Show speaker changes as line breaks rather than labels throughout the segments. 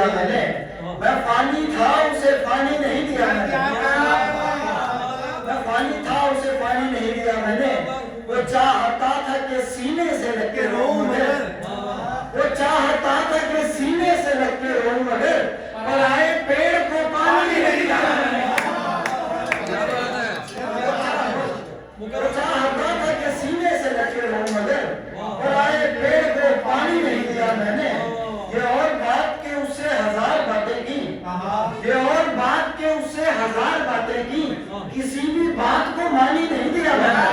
दिया मैंने, मैं फानी था उसे पानी नहीं दिया मैंने, मैं फानी था उसे पानी नहीं दिया मैंने। वो चाहता था कि सीने से लग के रोऊं मगर, वो चाहता था कि सीने से लग के रोऊं मगर, और आए पेड़ को पानी नहीं दिया मैंने। वो चाहता था कि सीने से लग के रोऊं मगर, और आए पेड़ को पानी नहीं दिया मैंने। ये और बात के उससे हजार बातें की, ये और बात के उससे हजार बातें की, किसी भी बात को मानी नहीं दिया मैंने।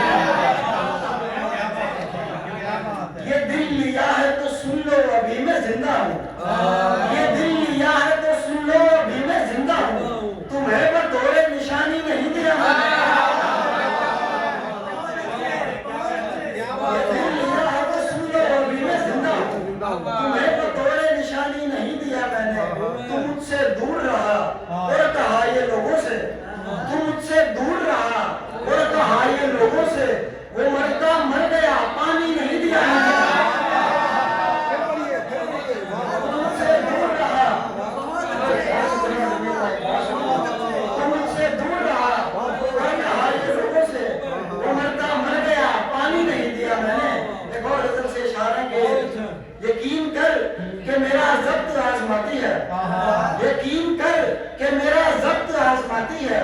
ये दिल लिया है तो सुन लो अभी मैं जिंदा हूँ, ये दिल लिया है तो सुन लो अभी मैं जिंदा हूँ, तुम्हें बतौरे निशानी नहीं दिया मैंने। ये दिल लिया है तो सुन लो अभी मैं जिंदा हूँ, तुम्हें बतौरे निशानी नहीं दिया मैंने। तुम मुझसे दूर रहा और कहा ये लोगों से, तुम मुझसे दूर रहा और कहा ये लोगों से, वो मरता मर गया पानी नहीं दिया मैंने। तुम मुझसे दूर रहा, तुम मुझसे दूर रहा और कहा ये लोगों से, वो मरता मर गया पानी नहीं दिया मैंने। एक और गजल से इशारा के, यकीन कर कि मेरा ज़ब्त आजमाती है, यकीन कर कि मेरा ज़ब्त आजमाती है,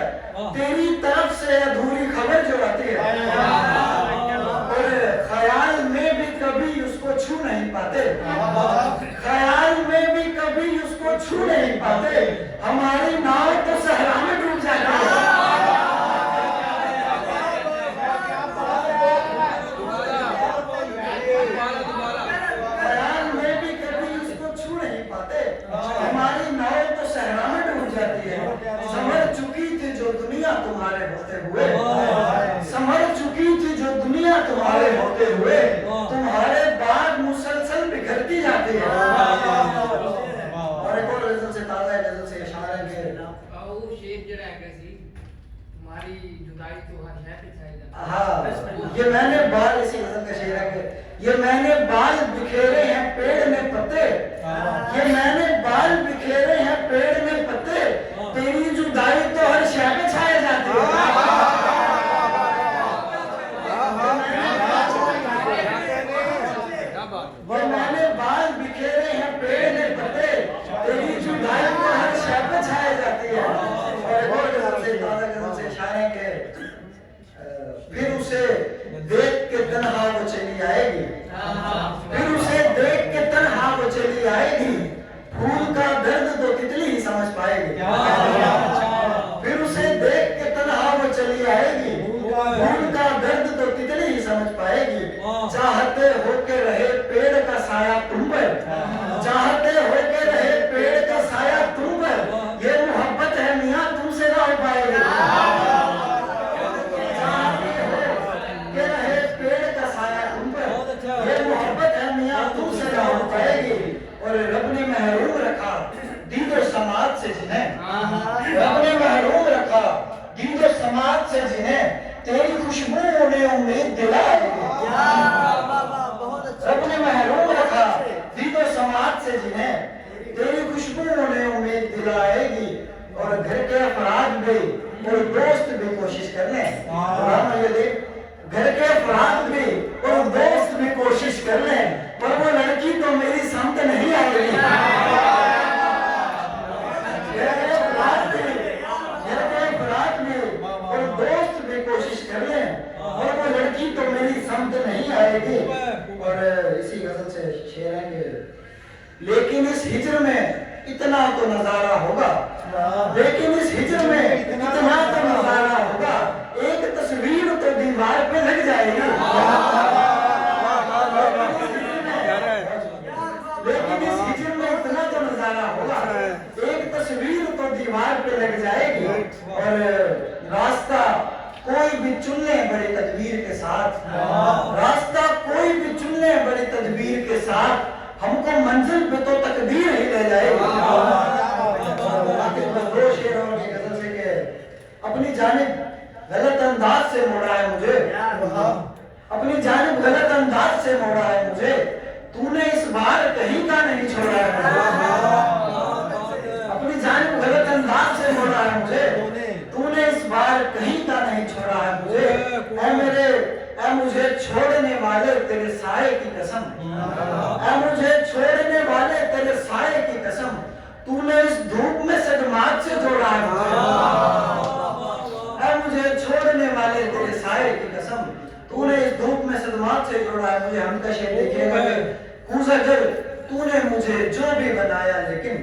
तेरी तरफ से अधूरी खबर जो आती है, और ख्याल में भी कभी उसको छू नहीं पाते, ख्याल में भी कभी उसको छू नहीं पाते, हमारी नाव तो सहरा में डूब जाती है। ख्याल में भी कभी उसको छू नहीं पाते, हमारी नाव तो सहरा में डूब जाती है। समझ चुकी थी जो दुनिया तुम्हारे होते हुए, समझ चुकी थी जो दुनिया तुम्हारे होते हुए, तुम्हारे बाद मुसलसल बिखरती जाती है। और एक और गजल से ताज़ा गजल से इशारा के, हाँ ये मैंने बाल, इसी गजल का शेर है कि ये मैंने बाल बिखेरे हैं पेड़ में पत्ते, ये मैंने बाल बिखेरे हैं पेड़ में पत्ते, तेरी जुदाई तो हर शय पे छाए जाती है। ये मैंने बाल बिखेरे हैं पेड़ में पत्ते, तेरी जुदाई तो हर शय पे छाए जाती है। और गजल से ताज़ा गजल से इशारे के, फिर उसे देख के तन्हा वो चली आएगी, फिर उसे देख के तन्हा वो चली आएगी, फूल का दर्द तो तितली ही समझ पाएगी। फिर उसे देख के तन्हा वो चली आएगी, फूल का दर्द तो तितली ही समझ पाएगी। चाहते हो के रहे पेड़ का साया तुम पर, चाहते हो के रहे पेड़ का साया तुम पर, ये मोहब्बत है मियां तुमसे ना हो पाएगी। और रब ने महरूम रखा दीदो समाज से जिन्हें, रब ने महरूम रखा दीदो समाज से जिन्हें, तेरी खुशबू उन्हें उम्मीद दिलाएगी। रब ने महरूम रखा दीदो समाज से जिन्हें, तेरी खुशबू उन्हें उम्मीद दिलाएगी। और घर के अफराद भी और दोस्त भी कोशिश कर लें, घर के अफराद भी और दोस्त भी कोशिश कर लें, पर वो लड़की तो मेरी समझ नहीं आएगी। घर के अफराद भी और दोस्त भी कोशिश कर लें, और वो लड़की तो मेरी समझ नहीं आएगी। और इसी गजल से शेर है कि, लेकिन इस हिजर में इतना तो नजारा होगा, लेकिन इस हिजर में इतना तो नजारा होगा, एक तस्वीर तो दीवार पे लग जाएगी। लेकिन इस हिजर में इतना तो नजारा होगा, एक तस्वीर तो दीवार पे लग जाएगी। और रास्ता कोई भी चुन ले बड़ी तदबीर के साथ, रास्ता कोई भी चुन ले बड़ी तदबीर के साथ, हमको मंजिल पे तो तकदीर ही ले जाएगी। दो शेर और ये गजल से के, अपनी जानिब गलत अंदाज से मोड़ा है मुझे, अपनी जानिब गलत अंदाज से मोड़ा है मुझे, तूने इस बार कहीं का नहीं छोड़ा है। सदमात से जोड़ा है मुझे छोड़ने वाले तेरे साए की कसम, तूने इस धूप में सदमात से जोड़ा है मुझे। हम कशे देखेगा कूज़ागर तूने मुझे जो भी बनाया लेकिन,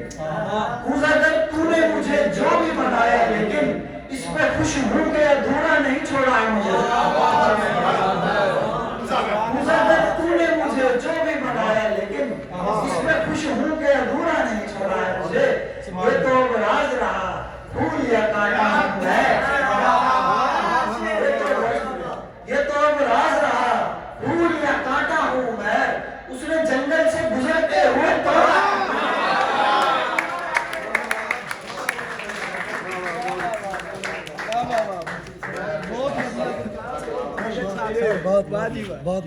कूज़ागर तूने मुझे जो भी बनाया लेकिन इस पे खुश हूं के अधूरा नहीं छोड़ा है मुझे। कूज़ागर तूने मुझे जो भी बनाया लेकिन इसमें खुश हूं के अधूरा नहीं छोड़ा है मुझे। ये तो अब राज रहा फूल या कांटा है, ये तो अब राज रहा फूल या कांटा हूं मैं, उसने जंगल से गुजरते हुए तोड़ा।
बहुत बहुत बहुत